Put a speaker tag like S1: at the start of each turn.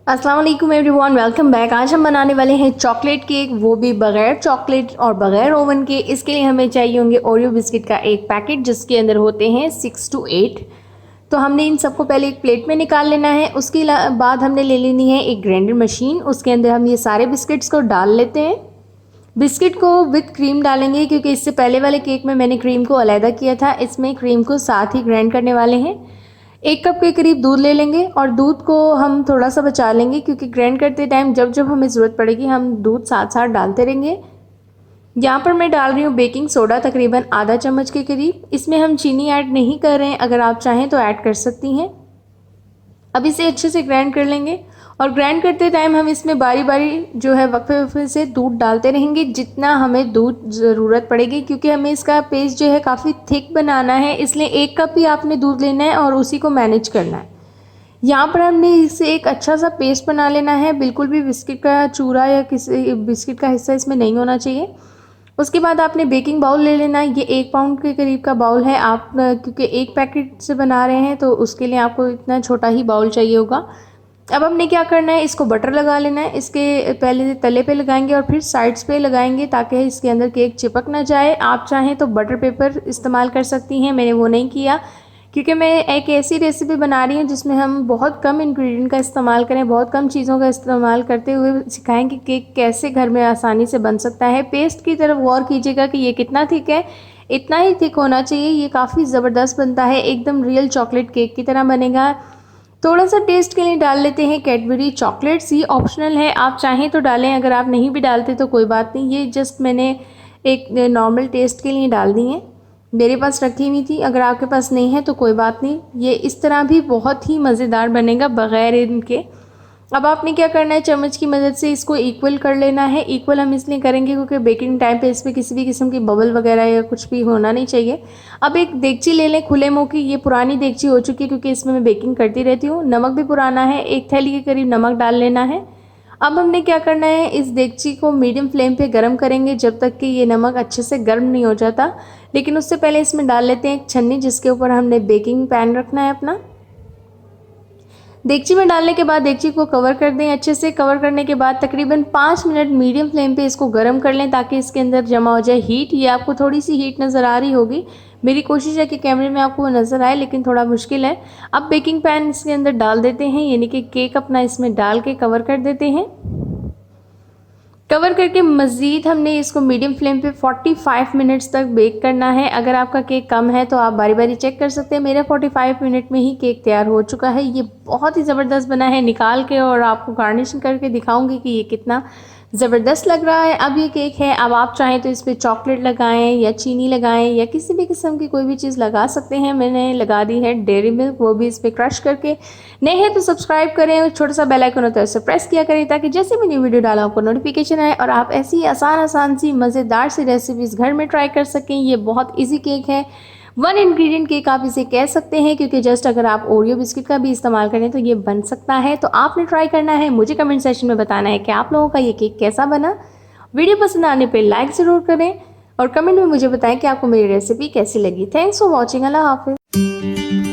S1: अस्सलाम वालेकुम everyone, welcome back. आज हम बनाने वाले हैं चॉकलेट केक, वो भी बगैर चॉकलेट और बगैर ओवन के। इसके लिए हमें चाहिए होंगे ओरियो बिस्किट का एक पैकेट जिसके अंदर होते हैं 6 to 8। तो हमने इन सबको पहले एक प्लेट में निकाल लेना है। उसके बाद हमने ले लेनी है एक ग्राइंडर मशीन। उसके अंदर हम ये सारे बिस्किट्स को डाल लेते हैं। बिस्किट को विथ क्रीम डालेंगे क्योंकि इससे पहले वाले केक में मैंने क्रीम को अलहदा किया था। इसमें क्रीम को साथ ही ग्राइंड करने वाले हैं। 1 कप के करीब दूध ले लेंगे और दूध को हम थोड़ा सा बचा लेंगे क्योंकि ग्राइंड करते टाइम जब जब हमें ज़रूरत पड़ेगी हम दूध साथ साथ डालते रहेंगे। यहाँ पर मैं डाल रही हूँ बेकिंग सोडा तकरीबन आधा चम्मच के करीब। इसमें हम चीनी ऐड नहीं कर रहे हैं, अगर आप चाहें तो ऐड कर सकती हैं। अब इसे अच्छे से ग्राइंड कर लेंगे और ग्राइंड करते टाइम हम इसमें बारी बारी जो है वक्फे वक्फे से दूध डालते रहेंगे जितना हमें दूध ज़रूरत पड़ेगी, क्योंकि हमें इसका पेस्ट जो है काफ़ी थिक बनाना है। इसलिए 1 कप ही आपने दूध लेना है और उसी को मैनेज करना है। यहाँ पर हमने इसे एक अच्छा सा पेस्ट बना लेना है। बिल्कुल भी बिस्किट का चूरा या किसी बिस्किट का हिस्सा इसमें नहीं होना चाहिए। उसके बाद आपने बेकिंग बाउल ले लेना है। ये 1 पाउंड के करीब का बाउल है। आप क्योंकि एक पैकेट से बना रहे हैं तो उसके लिए आपको इतना छोटा ही बाउल चाहिए होगा। अब हमने क्या करना है, इसको बटर लगा लेना है। इसके पहले तले पे लगाएंगे और फिर साइड्स पे लगाएंगे ताकि इसके अंदर केक चिपक ना जाए। आप चाहें तो बटर पेपर इस्तेमाल कर सकती हैं, मैंने वो नहीं किया क्योंकि मैं एक ऐसी रेसिपी बना रही हूँ जिसमें हम बहुत कम इंग्रेडिएंट का इस्तेमाल करें, बहुत कम चीज़ों का इस्तेमाल करते हुए सिखाएं कि केक कैसे घर में आसानी से बन सकता है। पेस्ट की तरफ गौर कीजिएगा कि ये कितना थिक है, इतना ही थिक होना चाहिए। ये काफ़ी ज़बरदस्त बनता है, एकदम रियल चॉकलेट केक की तरह बनेगा। थोड़ा सा टेस्ट के लिए डाल लेते हैं कैडबरी चॉकलेट्स। ये ऑप्शनल है, आप चाहें तो डालें, अगर आप नहीं भी डालते तो कोई बात नहीं। ये जस्ट मैंने एक नॉर्मल टेस्ट के लिए डाल दी हैं, मेरे पास रखी हुई थी। अगर आपके पास नहीं है तो कोई बात नहीं। ये इस तरह भी बहुत ही मज़ेदार बनेगा बग़ैर इनके। अब आपने क्या करना है, चम्मच की मदद से इसको इक्वल कर लेना है। इक्वल हम इसलिए करेंगे क्योंकि बेकिंग टाइम पे इसमें किसी भी किस्म की बबल वगैरह या कुछ भी होना नहीं चाहिए। अब एक देगची ले लें खुले मुँह की। ये पुरानी देगची हो चुकी है क्योंकि इसमें मैं बेकिंग करती रहती हूँ। नमक भी पुराना है, 1 थैली के करीब नमक डाल लेना है। अब हमने क्या करना है, इस देगची को मीडियम फ्लेम पे गर्म करेंगे जब तक कि ये नमक अच्छे से गर्म नहीं हो जाता। लेकिन उससे पहले इसमें डाल लेते हैं एक छन्नी जिसके ऊपर हमने बेकिंग पैन रखना है अपना। देगची में डालने के बाद देगची को कवर कर दें। अच्छे से कवर करने के बाद तकरीबन 5 मिनट मीडियम फ्लेम पे इसको गर्म कर लें ताकि इसके अंदर जमा हो जाए हीट। ये आपको थोड़ी सी हीट नज़र आ रही होगी, मेरी कोशिश है कि कैमरे में आपको वो नज़र आए, लेकिन थोड़ा मुश्किल है। अब बेकिंग पैन इसके अंदर डाल देते हैं, यानी कि केक अपना इसमें डाल के कवर कर देते हैं। कवर करके मज़ीद हमने इसको मीडियम फ्लेम पे 45 मिनट्स तक बेक करना है। अगर आपका केक कम है तो आप बारी बारी चेक कर सकते हैं। मेरा 45 मिनट में ही केक तैयार हो चुका है। ये बहुत ही ज़बरदस्त बना है, निकाल के और आपको गार्निशिंग करके दिखाऊंगी कि ये कितना ज़बरदस्त लग रहा है। अब ये केक है, अब आप चाहें तो इस पर चॉकलेट लगाएं या चीनी लगाएं या किसी भी किस्म की कोई भी चीज़ लगा सकते हैं। मैंने लगा दी है डेयरी मिल्क, वो भी इस पर क्रश करके। नए हैं तो सब्सक्राइब करें और छोटा सा बेल आइकन होता है उसे प्रेस किया करें ताकि जैसे मैं न्यू वीडियो डाला आपको नोटिफिकेशन आए और आप ऐसी आसान सी मज़ेदार सी रेसिपीज़ घर में ट्राई कर सकें। ये बहुत ईजी केक है, 1 इंग्रेडिएंट केक आप इसे कह सकते हैं क्योंकि जस्ट अगर आप ओरियो बिस्किट का भी इस्तेमाल करें तो ये बन सकता है। तो आपने ट्राई करना है, मुझे कमेंट सेक्शन में बताना है कि आप लोगों का ये केक कैसा बना। वीडियो पसंद आने पर लाइक ज़रूर करें और कमेंट में मुझे बताएं कि आपको मेरी रेसिपी कैसी लगी। Thanks for watching. अल्लाह हाफिज़।